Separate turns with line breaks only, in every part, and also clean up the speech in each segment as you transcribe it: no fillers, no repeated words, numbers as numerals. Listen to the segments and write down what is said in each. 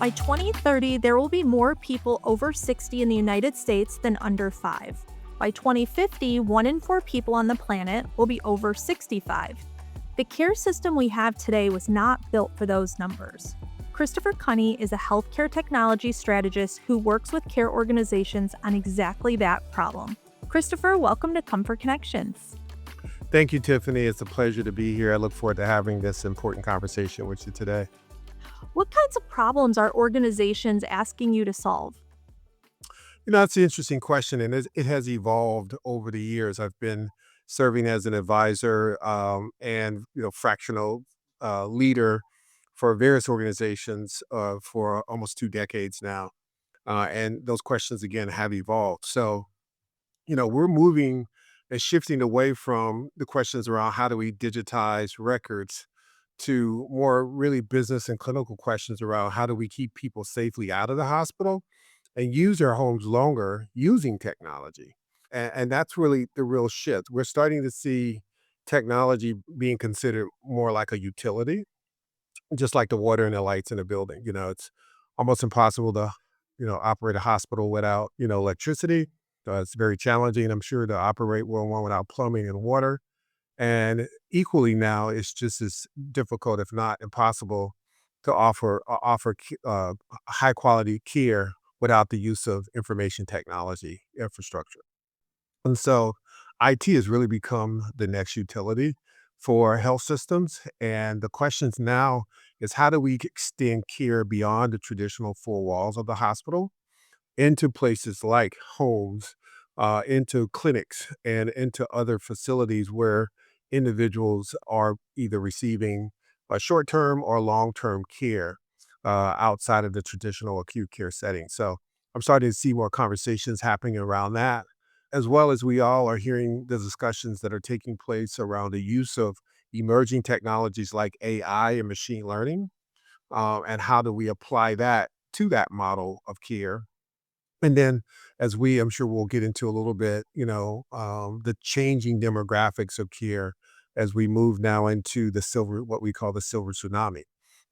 By 2030, there will be more people over 60 in the United States than under 5. By 2050, 1 in 4 people on the planet will be over 65. The care system we have today was not built for those numbers. Christopher Kunney is a healthcare technology strategist who works with care organizations on exactly that problem. Christopher, welcome to ComForConnections.
Thank you, Tiffany. It's a pleasure to be here. I look forward to having this important conversation with you today.
What kinds of problems are organizations asking you to solve?
It's an interesting question, and it has evolved over the years. I've been serving as an advisor and fractional leader for various organizations for almost 2 decades now, and those questions again have evolved. So, we're moving and shifting away from the questions around how do we digitize records to more really business and clinical questions around how do we keep people safely out of the hospital and use their homes longer using technology. And that's really the real shift. We're starting to see technology being considered more like a utility, just like the water and the lights in a building. It's almost impossible to, operate a hospital without, electricity. It's very challenging, I'm sure, to operate one without plumbing and water. And equally now, it's just as difficult, if not impossible, to offer high quality care without the use of information technology infrastructure. And so, IT has really become the next utility for health systems. And the questions now is how do we extend care beyond the traditional four walls of the hospital into places like homes, into clinics, and into other facilities where individuals are either receiving a short-term or long-term care outside of the traditional acute care setting. So I'm starting to see more conversations happening around that, as well as we all are hearing the discussions that are taking place around the use of emerging technologies like AI and machine learning, and how do we apply that to that model of care. And then, as I'm sure we'll get into a little bit, the changing demographics of care as we move now into what we call the silver tsunami.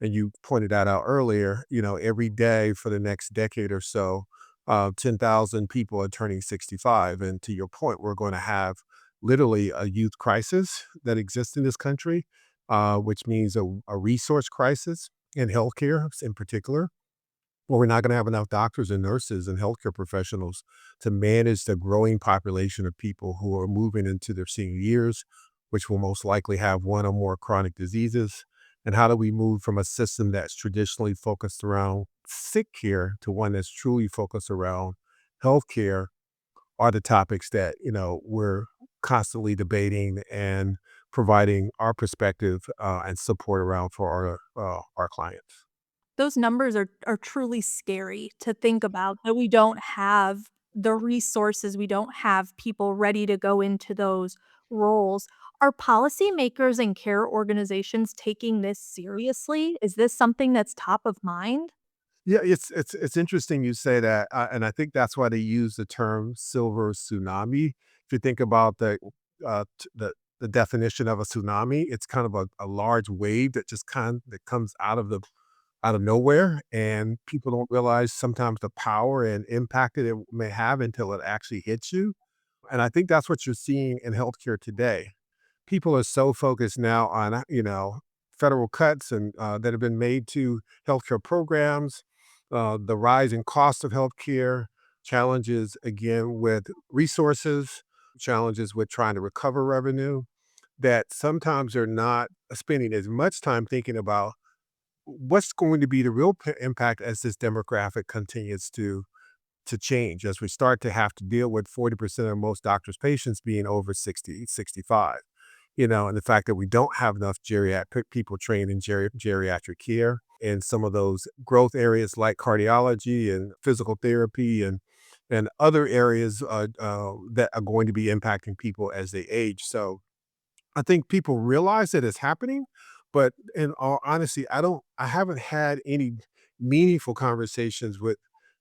And you pointed that out earlier, every day for the next decade or so, 10,000 people are turning 65. And to your point, we're going to have literally a youth crisis that exists in this country, which means a resource crisis in healthcare in particular, well, we're not going to have enough doctors and nurses and healthcare professionals to manage the growing population of people who are moving into their senior years, which will most likely have one or more chronic diseases. And how do we move from a system that's traditionally focused around sick care to one that's truly focused around healthcare are the topics that, we're constantly debating and providing our perspective and support around for our clients.
Those numbers are truly scary to think about, that we don't have the resources, we don't have people ready to go into those roles. Are policymakers and care organizations taking this seriously? Is this something that's top of mind?
Yeah, it's interesting you say that, and I think that's why they use the term silver tsunami. If you think about the definition of a tsunami, it's kind of a large wave that comes out of nowhere, and people don't realize sometimes the power and impact that it may have until it actually hits you. And I think that's what you're seeing in healthcare today. People are so focused now on federal cuts and that have been made to healthcare programs, the rise in cost of healthcare, challenges again with resources, challenges with trying to recover revenue, that sometimes they're not spending as much time thinking about what's going to be the real impact as this demographic continues to change, as we start to have to deal with 40% of most doctors' patients being over 60, 65. And the fact that we don't have enough geriatric people trained in geriatric care in some of those growth areas like cardiology and physical therapy and other areas that are going to be impacting people as they age. So I think people realize that it's happening, but in all honesty, I haven't had any meaningful conversations with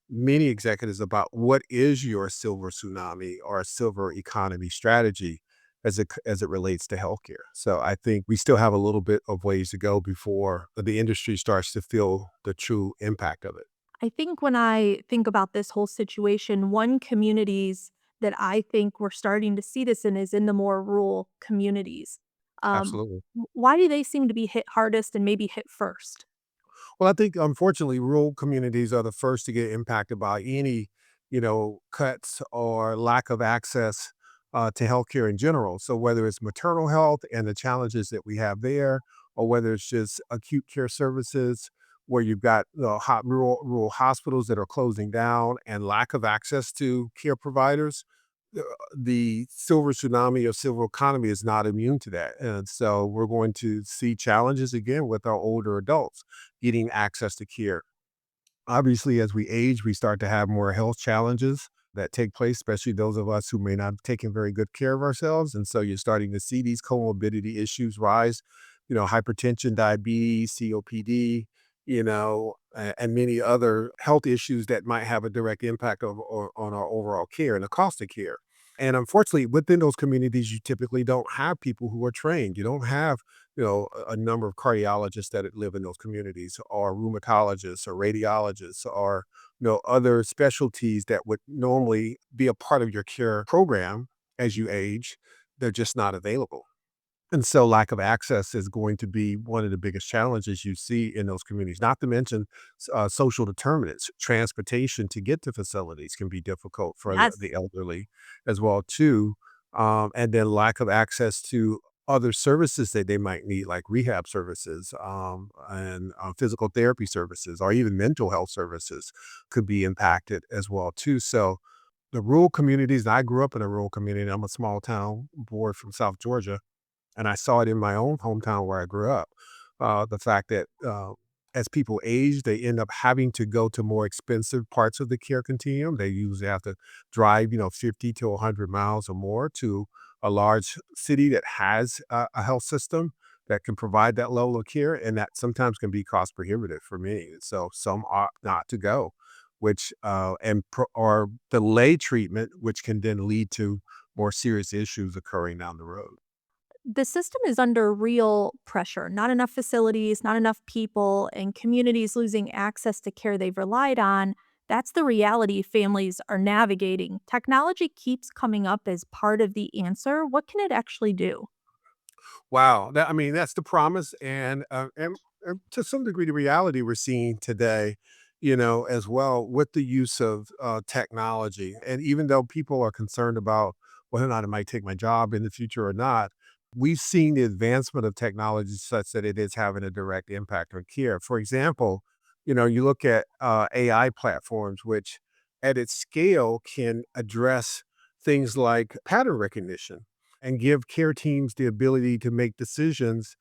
many executives about what is your silver tsunami or silver economy strategy. as it relates to healthcare. So I think we still have a little bit of ways to go before the industry starts to feel the true impact of it.
I think when I think about this whole situation, one communities that I think we're starting to see this in is in the more rural communities.
Absolutely.
Why do they seem to be hit hardest and maybe hit first?
Well, I think unfortunately, rural communities are the first to get impacted by any, cuts or lack of access to healthcare in general. So whether it's maternal health and the challenges that we have there, or whether it's just acute care services where you've got hot rural hospitals that are closing down and lack of access to care providers, uh, the silver tsunami of silver economy is not immune to that. And so we're going to see challenges again with our older adults getting access to care. Obviously, as we age, we start to have more health challenges that take place, especially those of us who may not have taken very good care of ourselves. And so you're starting to see these comorbidity issues rise, hypertension, diabetes, COPD, and many other health issues that might have a direct impact on our overall care and the cost of care. And unfortunately, within those communities, you typically don't have people who are trained. You don't have a number of cardiologists that live in those communities, or rheumatologists, or radiologists, or other specialties that would normally be a part of your care program as you age. They're just not available. And so lack of access is going to be one of the biggest challenges you see in those communities, not to mention social determinants. Transportation to get to facilities can be difficult for the
Yes.
elderly as well too. And then lack of access to other services that they might need, like rehab services, and physical therapy services, or even mental health services could be impacted as well too. So the rural communities, I grew up in a rural community. I'm a small town boy from South Georgia, and I saw it in my own hometown where I grew up. The fact that as people age, they end up having to go to more expensive parts of the care continuum. They usually have to drive, 50 to 100 miles or more to a large city that has a health system that can provide that level of care. And that sometimes can be cost prohibitive for me. So some ought not to go, or delay treatment, which can then lead to more serious issues occurring down the road.
The system is under real pressure. Not enough facilities, not enough people, and communities losing access to care they've relied on. That's the reality families are navigating. Technology keeps coming up as part of the answer. What can it actually do?
Wow, I mean, that's the promise, and to some degree, the reality we're seeing today, as well with the use of technology. And even though people are concerned about whether or not it might take my job in the future or not, we've seen the advancement of technology such that it is having a direct impact on care. For example, you look at AI platforms, which at its scale can address things like pattern recognition and give care teams the ability to make decisions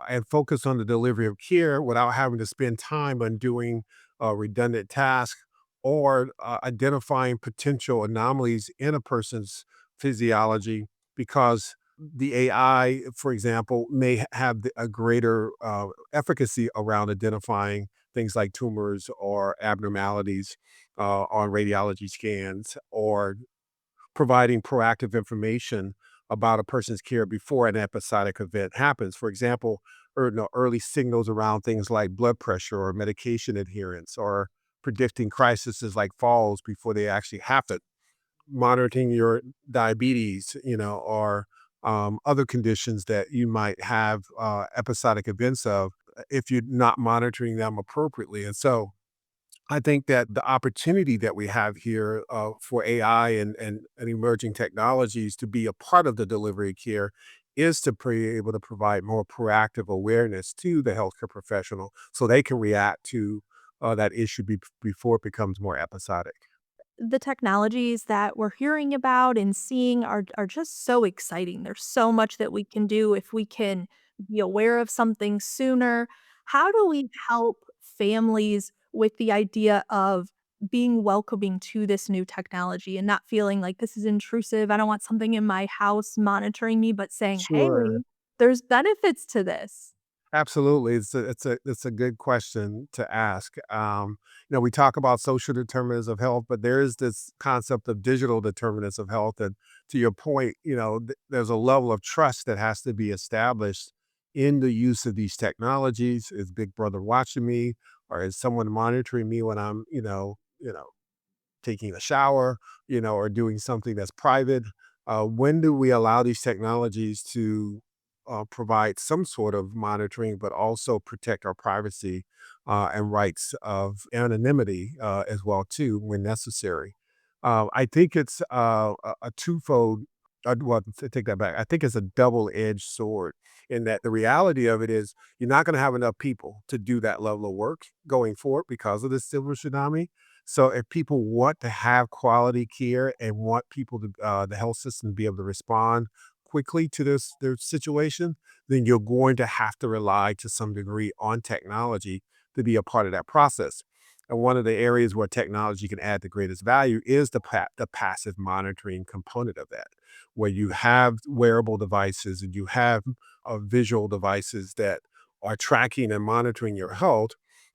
and focus on the delivery of care without having to spend time on doing redundant tasks, or identifying potential anomalies in a person's physiology, because the AI, for example, may have a greater efficacy around identifying things like tumors or abnormalities on radiology scans, or providing proactive information about a person's care before an episodic event happens. For example, early signals around things like blood pressure or medication adherence, or predicting crises like falls before they actually happen, monitoring your diabetes, or other conditions that you might have episodic events of if you're not monitoring them appropriately. And so I think that the opportunity that we have here for AI and emerging technologies to be a part of the delivery of care is to be able to provide more proactive awareness to the healthcare professional so they can react to that issue before it becomes more episodic.
The technologies that we're hearing about and seeing are just so exciting. There's so much that we can do if we can be aware of something sooner. How do we help families with the idea of being welcoming to this new technology and not feeling like this is intrusive? I don't want something in my house monitoring me, but saying, "Hey,
Sure.
there's benefits to this."
Absolutely. It's a good question to ask. We talk about social determinants of health, but there is this concept of digital determinants of health. And to your point, there's a level of trust that has to be established in the use of these technologies. Is Big Brother watching me, or is someone monitoring me when I'm, taking a shower, or doing something that's private? When do we allow these technologies to provide some sort of monitoring, but also protect our privacy and rights of anonymity as well too when necessary? I think it's a twofold. Well, to take that back, I think it's a double-edged sword in that the reality of it is you're not going to have enough people to do that level of work going forward because of the silver tsunami. So if people want to have quality care and want people to the health system to be able to respond quickly to their situation, then you're going to have to rely to some degree on technology to be a part of that process. And one of the areas where technology can add the greatest value is the passive monitoring component of that, where you have wearable devices and you have visual devices that are tracking and monitoring your health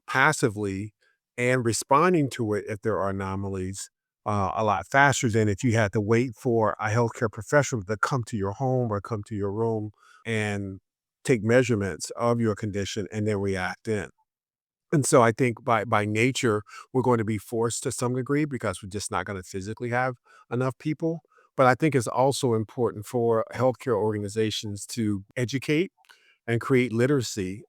passively and responding to it if there are anomalies a lot faster than if you had to wait for a healthcare professional to come to your home or come to your room and take measurements of your condition and then react in. And so I think by nature, we're going to be forced to some degree because we're just not going to physically have enough people. But I think it's also important for healthcare organizations to educate and create literacy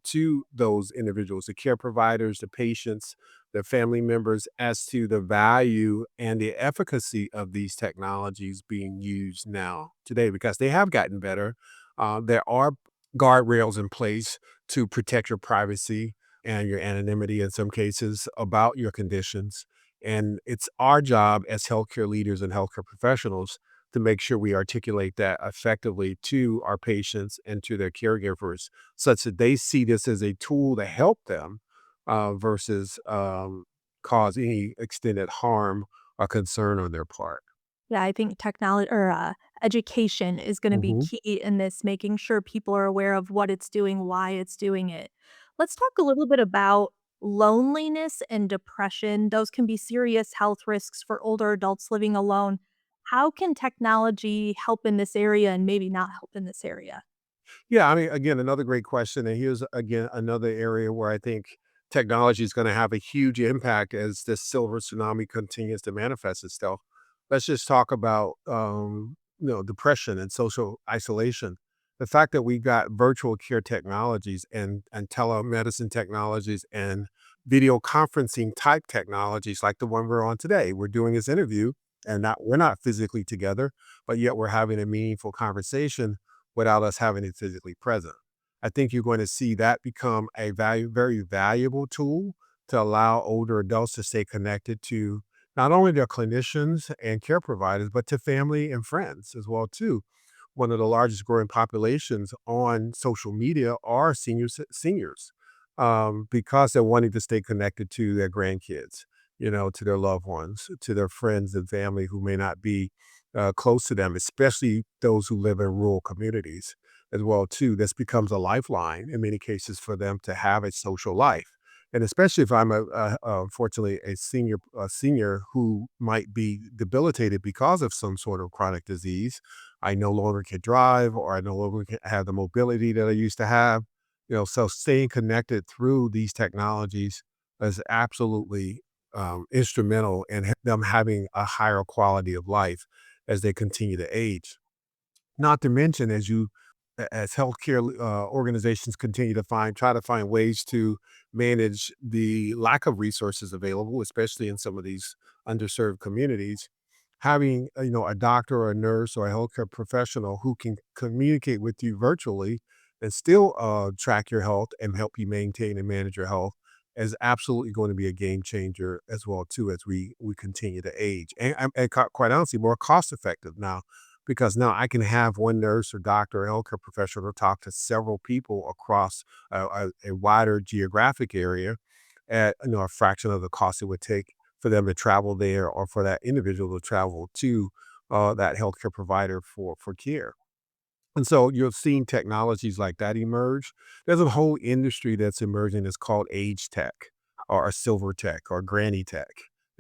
to those individuals, the care providers, the patients, the family members, as to the value and the efficacy of these technologies being used now today, because they have gotten better. There are guardrails in place to protect your privacy and your anonymity in some cases about your conditions. And it's our job as healthcare leaders and healthcare professionals to make sure we articulate that effectively to our patients and to their caregivers such that they see this as a tool to help them versus cause any extended harm or concern on their part.
Yeah, I think technology or education is going to be
Mhm.
key in this, making sure people are aware of what it's doing, why it's doing it. Let's talk a little bit about loneliness and depression. Those can be serious health risks for older adults living alone. How can technology help in this area and maybe not help in this area?
Yeah, I mean, again, another great question. And here's again another area where I think technology is going to have a huge impact as this silver tsunami continues to manifest itself. Let's just talk about depression and social isolation. The fact that we got virtual care technologies and telemedicine technologies and video conferencing type technologies like the one we're on today. We're doing this interview and not we're not physically together, but yet we're having a meaningful conversation without us having it physically present. I think you're going to see that become a very valuable tool to allow older adults to stay connected to not only their clinicians and care providers, but to family and friends as well too. One of the largest growing populations on social media are seniors, because they're wanting to stay connected to their grandkids, to their loved ones, to their friends and family who may not be close to them, especially those who live in rural communities as well too. This becomes a lifeline in many cases for them to have a social life. And especially if I'm unfortunately a senior who might be debilitated because of some sort of chronic disease, I no longer can drive or I no longer can have the mobility that I used to have. So staying connected through these technologies is absolutely instrumental in them having a higher quality of life as they continue to age. Not to mention, as healthcare organizations continue to try to find ways to manage the lack of resources available, especially in some of these underserved communities, having a doctor or a nurse or a healthcare professional who can communicate with you virtually and still track your health and help you maintain and manage your health is absolutely going to be a game changer as well too as we continue to age and quite honestly more cost effective now because now I can have one nurse or doctor or healthcare professional talk to several people across a wider geographic area at a fraction of the cost it would take for them to travel there or for that individual to travel to that healthcare provider for care. And so you're seeing technologies like that emerge. There's a whole industry that's emerging. It's called age tech or silver tech or granny tech.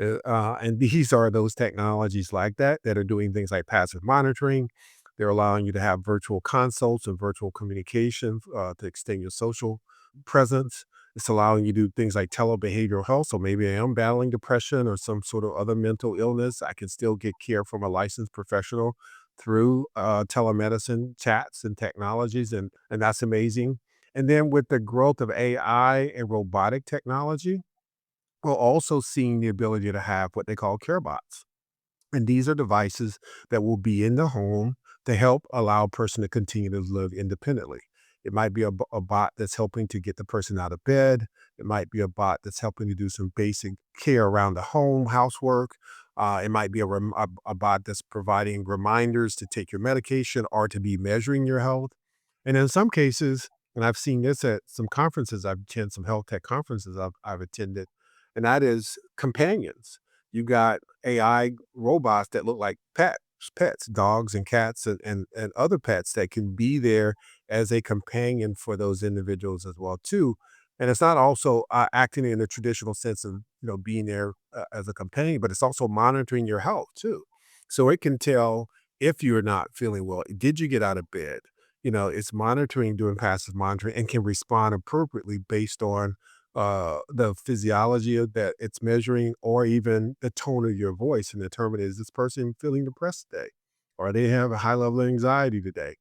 And these are those technologies like that that are doing things like passive monitoring. They're allowing you to have virtual consults and virtual communication to extend your social presence. It's allowing you to do things like telebehavioral health. So maybe I am battling depression or some sort of other mental illness. I can still get care from a licensed professional through telemedicine chats and technologies, and that's amazing. And then with the growth of AI and robotic technology, we're also seeing the ability to have what they call care bots. And these are devices that will be in the home to help allow a person to continue to live independently. It might be a bot that's helping to get the person out of bed. It might be a bot that's helping to do some basic care around the home, housework. It might be a bot that's providing reminders to take your medication or to be measuring your health. And in some cases, and I've seen this at some conferences, I've attended some health tech conferences I've attended, and that is companions. You got AI robots that look like pets, dogs and cats and other pets that can be there as a companion for those individuals as well too. And it's not also acting in a traditional sense of being there as a companion, but it's also monitoring your health too. So it can tell if you're not feeling well. Did you get out of bed? It's monitoring, doing passive monitoring, and can respond appropriately based on the physiology of that it's measuring, or even the tone of your voice, and determine, is this person feeling depressed today, or they have a high level of anxiety today,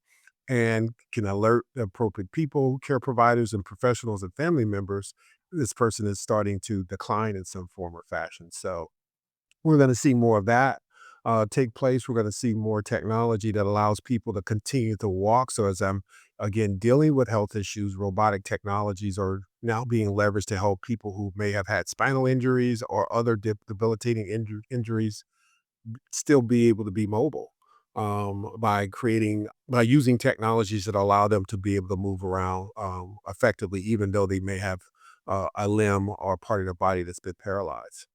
and can alert the appropriate people, care providers, and professionals and family members. This person is starting to decline in some form or fashion. So we're going to see more of that take place. We're going to see more technology that allows people to continue to walk. So, as I'm again dealing with health issues, robotic technologies are now being leveraged to help people who may have had spinal injuries or other debilitating injuries still be able to be mobile by using technologies that allow them to be able to move around effectively, even though they may have a limb or part of their body that's been paralyzed.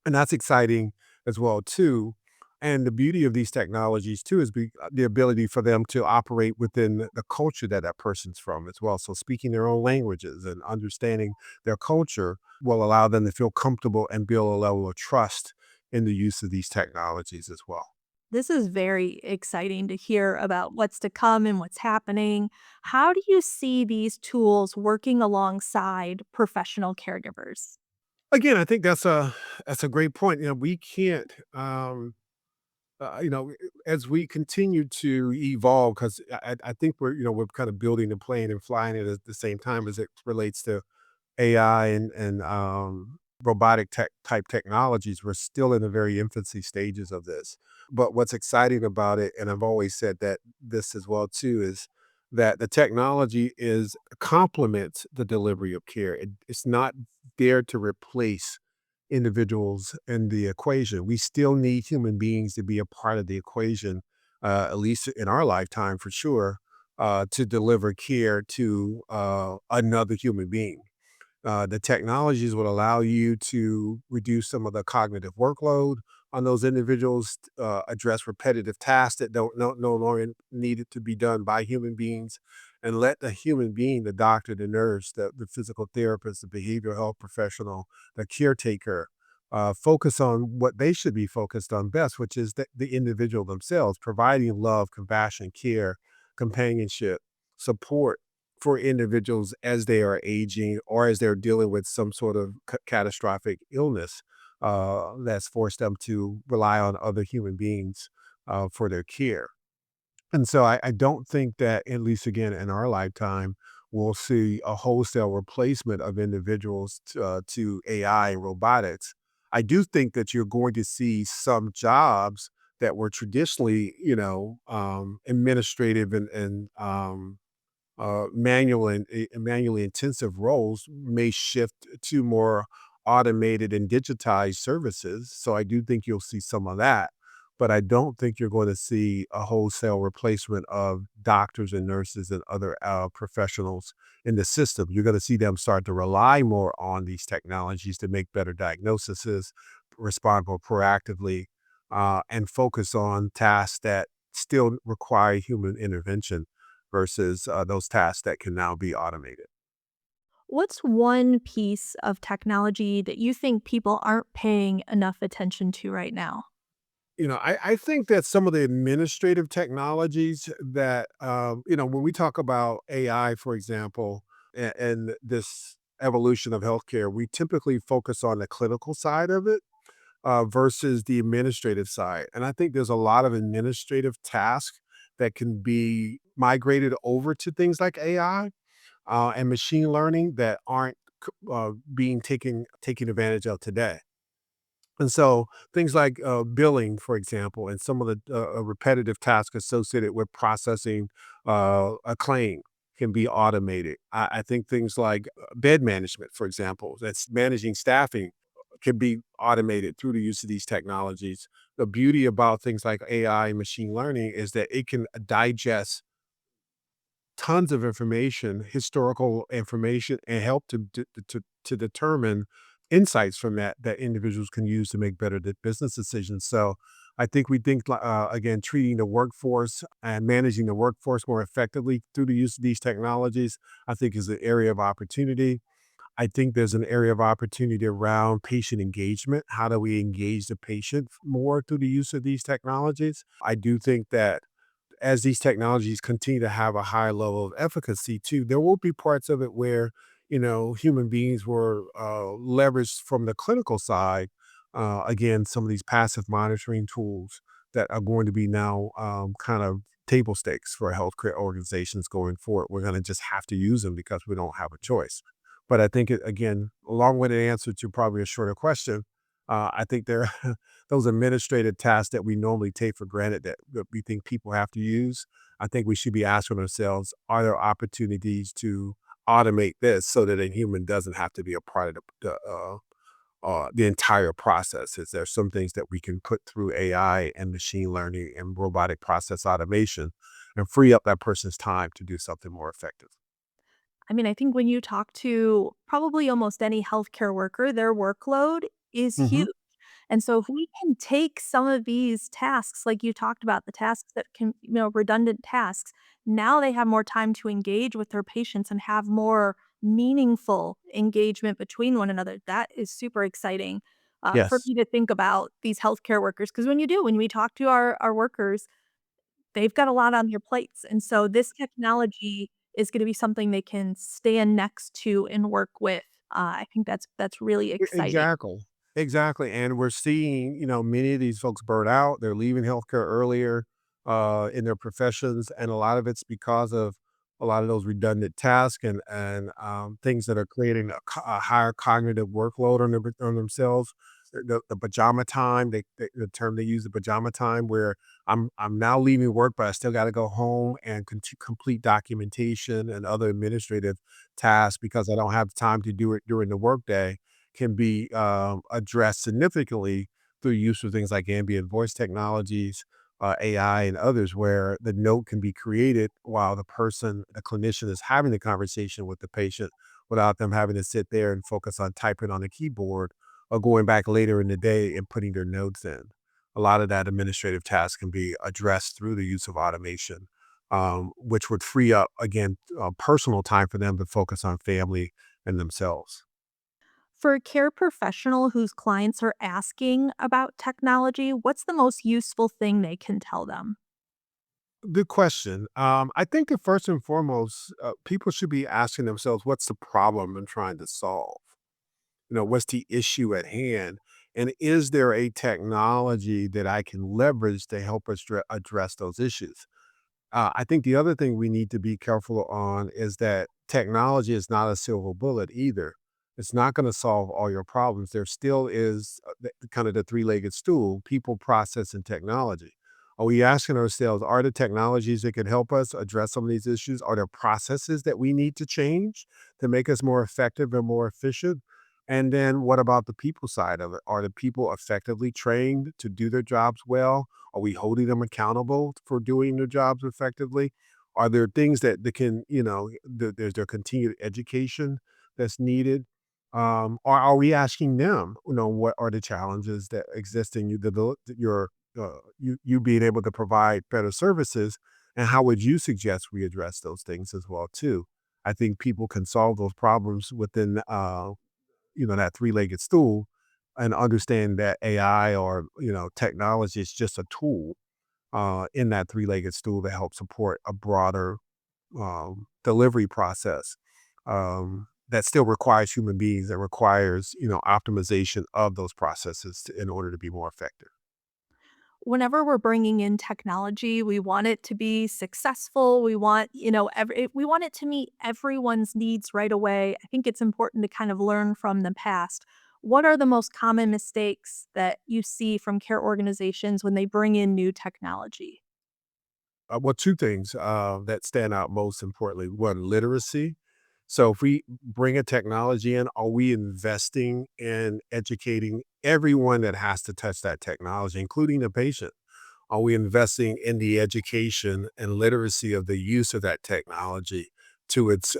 And that's exciting as well too. And the beauty of these technologies too is the ability for them to operate within the culture that that person's from as well. So speaking their own languages and understanding their culture will allow them to feel comfortable and build a level of trust in the use of these technologies as well.
This is very exciting to hear about what's to come and what's happening. How do you see these tools working alongside professional caregivers?
Again, I think that's a great point. We can't as we continue to evolve, because I think we're kind of building the plane and flying it at the same time as it relates to AI and robotic type technologies. We're still in the very infancy stages of this. But what's exciting about it, and I've always said that this as well too, is that the technology is complements the delivery of care. It's not there to replace individuals in the equation. We still need human beings to be a part of the equation, at least in our lifetime for sure, to deliver care to another human being. The technologies would allow you to reduce some of the cognitive workload on those individuals, address repetitive tasks that don't no longer needed to be done by human beings, and let the human being, the doctor, the nurse, the physical therapist, the behavioral health professional, the caretaker, focus on what they should be focused on best, which is the individual themselves, providing love, compassion, care, companionship, support for individuals as they are aging or as they're dealing with some sort of catastrophic illness that's forced them to rely on other human beings for their care. And so I don't think that, at least again in our lifetime, we'll see a wholesale replacement of individuals to AI and robotics. I do think that you're going to see some jobs that were traditionally, administrative and manually intensive roles may shift to more automated and digitized services. So I do think you'll see some of that, but I don't think you're going to see a wholesale replacement of doctors and nurses and other professionals in the system. You're going to see them start to rely more on these technologies to make better diagnoses, respond more proactively, and focus on tasks that still require human intervention versus those tasks that can now be automated.
What's one piece of technology that you think people aren't paying enough attention to right now?
I think that some of the administrative technologies that, when we talk about AI, for example, and this evolution of healthcare, we typically focus on the clinical side of it versus the administrative side. And I think there's a lot of administrative tasks that can be migrated over to things like AI and machine learning that aren't being taken advantage of today. And so things like billing, for example, and some of the repetitive tasks associated with processing a claim can be automated. I think things like bed management, for example, that's managing staffing can be automated through the use of these technologies. The beauty about things like AI and machine learning is that it can digest tons of information, historical information, and help to determine insights from that individuals can use to make better business decisions. So I think we think again, treating the workforce and managing the workforce more effectively through the use of these technologies, I think is an area of opportunity. I think there's an area of opportunity around patient engagement. How do we engage the patient more through the use of these technologies? I do think that as these technologies continue to have a high level of efficacy too, there will be parts of it where, human beings were leveraged from the clinical side. Again, some of these passive monitoring tools that are going to be now kind of table stakes for healthcare organizations going forward. We're going to just have to use them because we don't have a choice. But I think, again, a long-winded answer to probably a shorter question. I think there those administrative tasks that we normally take for granted that we think people have to use, I think we should be asking ourselves, are there opportunities to automate this so that a human doesn't have to be a part of the entire process? Is there some things that we can put through AI and machine learning and robotic process automation and free up that person's time to do something more effective?
I mean, I think when you talk to probably almost any healthcare worker, their workload is
Hmm.
huge. And so if we can take some of these tasks, like you talked about, the tasks that can, redundant tasks, now they have more time to engage with their patients and have more meaningful engagement between one another. That is super exciting for
Yes.
me to think about these healthcare workers. Because when we talk to our workers, they've got a lot on their plates, and so this technology is gonna be something they can stand next to and work with. I think that's really exciting.
Exactly. Exactly, and we're seeing, many of these folks burn out, they're leaving healthcare earlier, in their professions, and a lot of it's because of a lot of those redundant tasks and things that are creating a higher cognitive workload on themselves. The pajama time, the term they use, the pajama time, where I'm now leaving work, but I still gotta go home and complete documentation and other administrative tasks because I don't have time to do it during the workday can be addressed significantly through use of things like ambient voice technologies, AI, and others, where the note can be created while the clinician, is having the conversation with the patient without them having to sit there and focus on typing on the keyboard or going back later in the day and putting their notes in. A lot of that administrative task can be addressed through the use of automation, which would free up, again, personal time for them to focus on family and themselves.
For a care professional whose clients are asking about technology, what's the most useful thing they can tell them?
Good question. I think that first and foremost, people should be asking themselves, what's the problem I'm trying to solve? What's the issue at hand? And is there a technology that I can leverage to help us address those issues? I think the other thing we need to be careful on is that technology is not a silver bullet either. It's not going to solve all your problems. There still is kind of the three-legged stool: people, process, and technology. Are we asking ourselves, are the technologies that can help us address some of these issues? Are there processes that we need to change to make us more effective and more efficient? And then what about the people side of it? Are the people effectively trained to do their jobs well? Are we holding them accountable for doing their jobs effectively? Are there things that can, there's their continued education that's needed? Or are we asking them, what are the challenges that exist in your you being able to provide better services, and how would you suggest we address those things as well too? I think people can solve those problems within that three-legged stool, and understand that AI or technology is just a tool in that three-legged stool to help support a broader delivery process that still requires human beings, that requires optimization of those processes in order to be more effective.
Whenever we're bringing in technology, we want it to be successful. We want, we want it to meet everyone's needs right away. I think it's important to kind of learn from the past. What are the most common mistakes that you see from care organizations when they bring in new technology?
Well, two things that stand out most importantly. One, literacy. So if we bring a technology in, are we investing in educating everyone that has to touch that technology, including the patient? Are we investing in the education and literacy of the use of that technology to its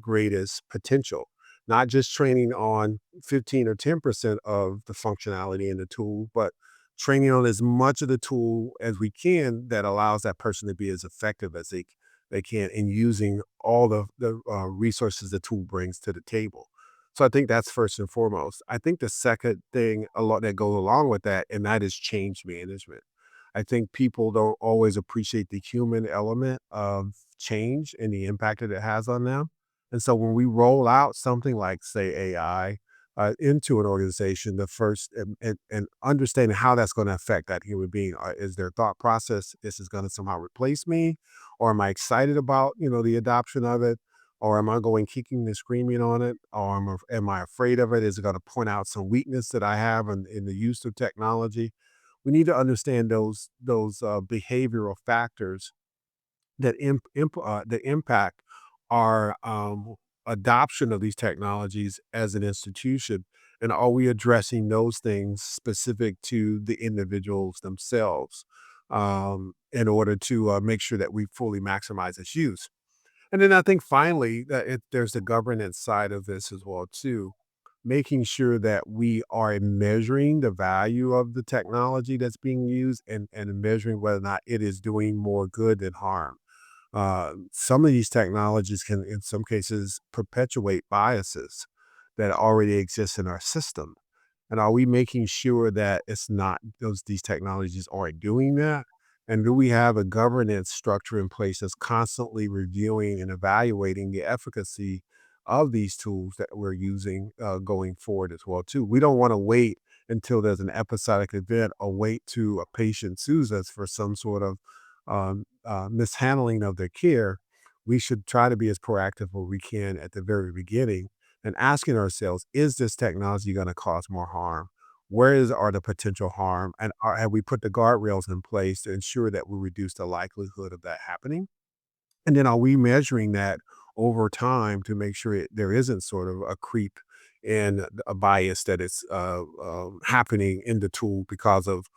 greatest potential? Not just training on 15 or 10% of the functionality in the tool, but training on as much of the tool as we can that allows that person to be as effective as they can in using all the resources the tool brings to the table. So I think that's first and foremost. I think the second thing a lot that goes along with that, and that is change management. I think people don't always appreciate the human element of change and the impact that it has on them. And so when we roll out something like, say, AI into an organization, the first and understanding how that's going to affect that human being is their thought process. This is going to somehow replace me, or am I excited about the adoption of it, or am I going kicking and screaming on it, or am I afraid of it? Is it going to point out some weakness that I have in the use of technology? We need to understand those behavioral factors that impact our adoption of these technologies as an institution, and are we addressing those things specific to the individuals themselves in order to make sure that we fully maximize its use. And then I think finally that there's the governance side of this as well too, making sure that we are measuring the value of the technology that's being used, and measuring whether or not it is doing more good than harm. Some of these technologies can, in some cases, perpetuate biases that already exist in our system. And are we making sure that it's not these technologies aren't doing that? And do we have a governance structure in place that's constantly reviewing and evaluating the efficacy of these tools that we're using going forward as well too? We don't want to wait until there's an episodic event, or wait to a patient sues us for some sort of mishandling of their care. We should try to be as proactive as we can at the very beginning, and asking ourselves, is this technology going to cause more harm? Are the potential harm? And have we put the guardrails in place to ensure that we reduce the likelihood of that happening? And then are we measuring that over time to make sure there isn't sort of a creep and a bias that is happening in the tool because of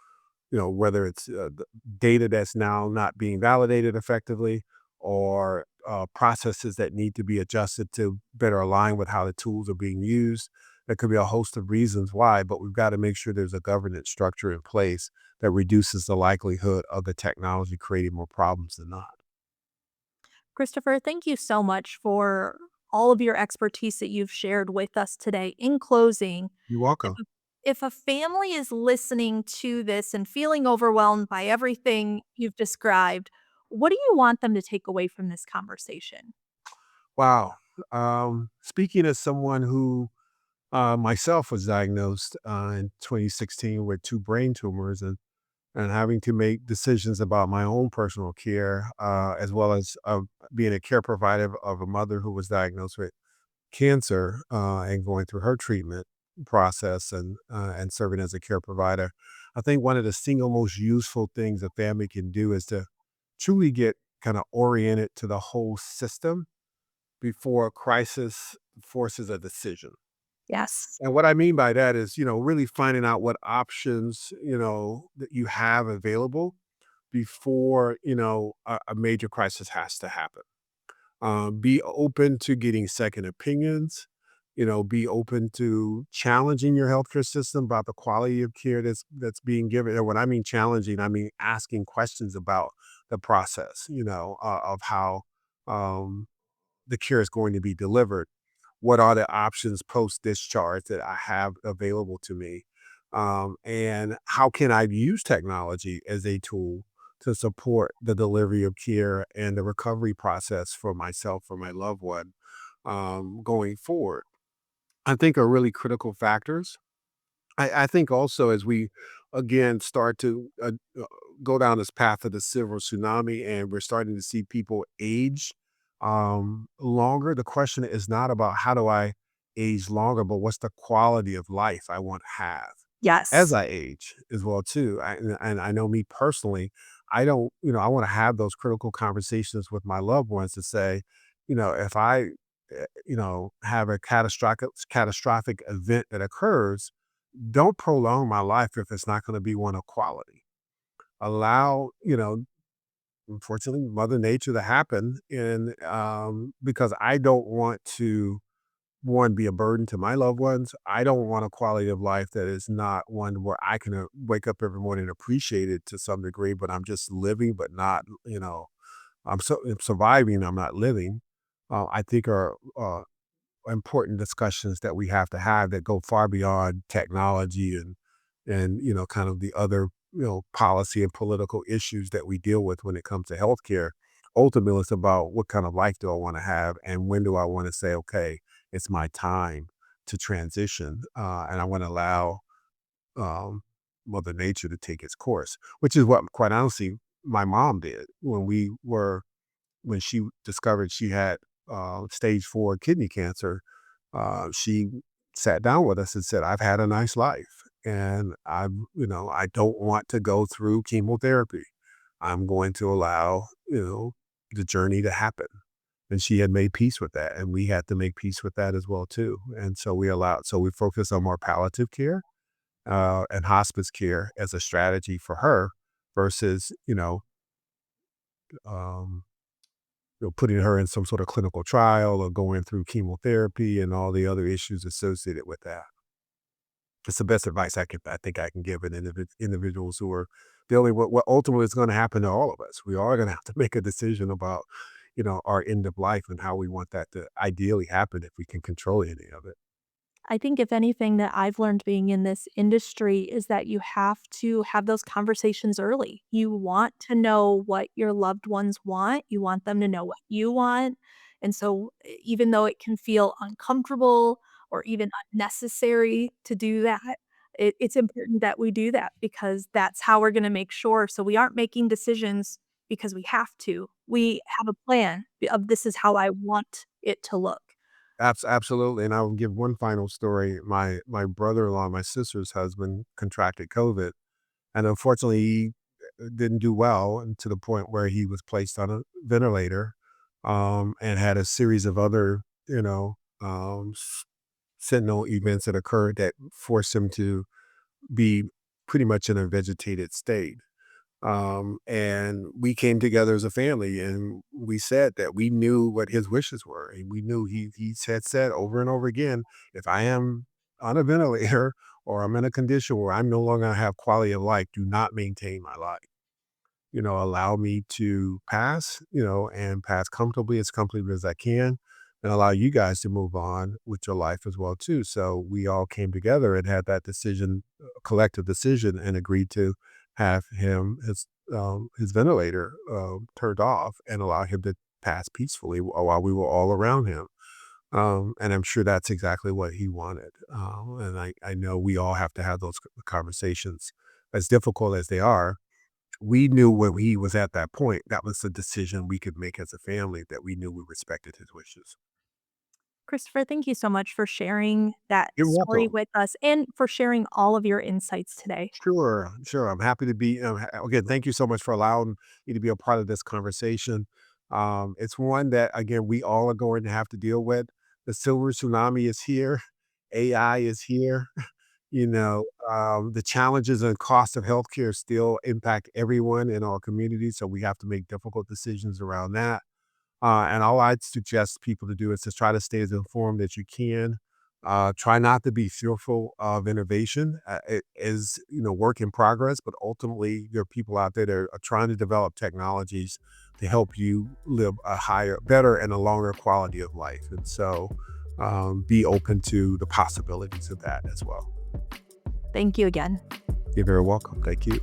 whether it's the data that's now not being validated effectively, or processes that need to be adjusted to better align with how the tools are being used. There could be a host of reasons why, but we've got to make sure there's a governance structure in place that reduces the likelihood of the technology creating more problems than not.
Christopher, thank you so much for all of your expertise that you've shared with us today. In closing,
You're
if
welcome.
a, if a family is listening to this and feeling overwhelmed by everything you've described, what do you want them to take away from this conversation?
Wow. Speaking as someone who myself was diagnosed in 2016 with two brain tumors, and having to make decisions about my own personal care, as well as being a care provider of a mother who was diagnosed with cancer, and going through her treatment process, and serving as a care provider. I think one of the single most useful things a family can do is to truly get kind of oriented to the whole system before a crisis forces a decision.
Yes.
And what I mean by that is, really finding out what options, that you have available before, a major crisis has to happen. Be open to getting second opinions. be open to challenging your healthcare system about the quality of care that's being given. And when I mean challenging, I mean asking questions about the process, of how um, the care is going to be delivered. What are the options post discharge that I have available to me? And how can I use technology as a tool to support the delivery of care and the recovery process for myself, for my loved one, going forward? I think are really critical factors. I think also as we again start to go down this path of the silver tsunami and we're starting to see people age longer, the question is not about how do I age longer, but what's the quality of life I want to have as
Yes.
I age as well too. And I know me personally, I don't, I want to have those critical conversations with my loved ones to say, if I have a catastrophic event that occurs, don't prolong my life if it's not going to be one of quality. Allow, unfortunately, Mother Nature to happen, and because I don't want to one be a burden to my loved ones. I don't want a quality of life that is not one where I can wake up every morning and appreciate it to some degree, but I'm just living, but not, I'm surviving. I'm not living. I think are important discussions that we have to have that go far beyond technology and kind of the other policy and political issues that we deal with when it comes to healthcare. Ultimately, it's about what kind of life do I want to have and when do I want to say, okay, it's my time to transition, and I want to allow um, Mother Nature to take its course, which is what, quite honestly, my mom did when she discovered she had stage 4 kidney cancer. She sat down with us and said, "I've had a nice life, and I don't want to go through chemotherapy. I'm going to allow the journey to happen." And she had made peace with that, and we had to make peace with that as well too. And so we focus on more palliative care and hospice care as a strategy for her versus um, putting her in some sort of clinical trial or going through chemotherapy and all the other issues associated with that. It's the best advice I think I can give individuals who are dealing with what ultimately is going to happen to all of us. We are going to have to make a decision about, our end of life and how we want that to ideally happen if we can control any of it.
I think if anything that I've learned being in this industry is that you have to have those conversations early. You want to know what your loved ones want, you want them to know what you want, and so, even though it can feel uncomfortable or even unnecessary to do that, it's important that we do that because that's how we're gonna make sure so we aren't making decisions because we have to. We have a plan of this is how I want it to look.
Absolutely, and I'll give one final story. My brother-in-law, my sister's husband, contracted COVID, and unfortunately, he didn't do well, and to the point where he was placed on a ventilator, and had a series of other, sentinel events that occurred that forced him to be pretty much in a vegetated state. And we came together as a family and we said that we knew what his wishes were. And we knew he had said over and over again, if I am on a ventilator or I'm in a condition where I'm no longer gonna have quality of life, do not maintain my life. Allow me to pass, and pass comfortably as I can, and allow you guys to move on with your life as well too. So we all came together and had that decision, collective decision, and agreed to have his ventilator turned off and allow him to pass peacefully while we were all around him. And I'm sure that's exactly what he wanted. And I know we all have to have those conversations, as difficult as they are. We knew when he was at that point, that was the decision we could make as a family, that we knew we respected his wishes.
Christopher, thank you so much for sharing that
You're
story
welcome.
with us and for sharing all of your insights today.
Sure, sure. I'm happy to be. Again, thank you so much for allowing me to be a part of this conversation. It's one that, again, we all are going to have to deal with. The silver tsunami is here. AI is here. The challenges and cost of healthcare still impact everyone in our community. So we have to make difficult decisions around that. And all I'd suggest people to do is to try to stay as informed as you can. Try not to be fearful of innovation. It is, work in progress, but ultimately there are people out there that are trying to develop technologies to help you live a higher, better, and a longer quality of life. And so be open to the possibilities of that as well.
Thank you again.
You're very welcome. Thank you.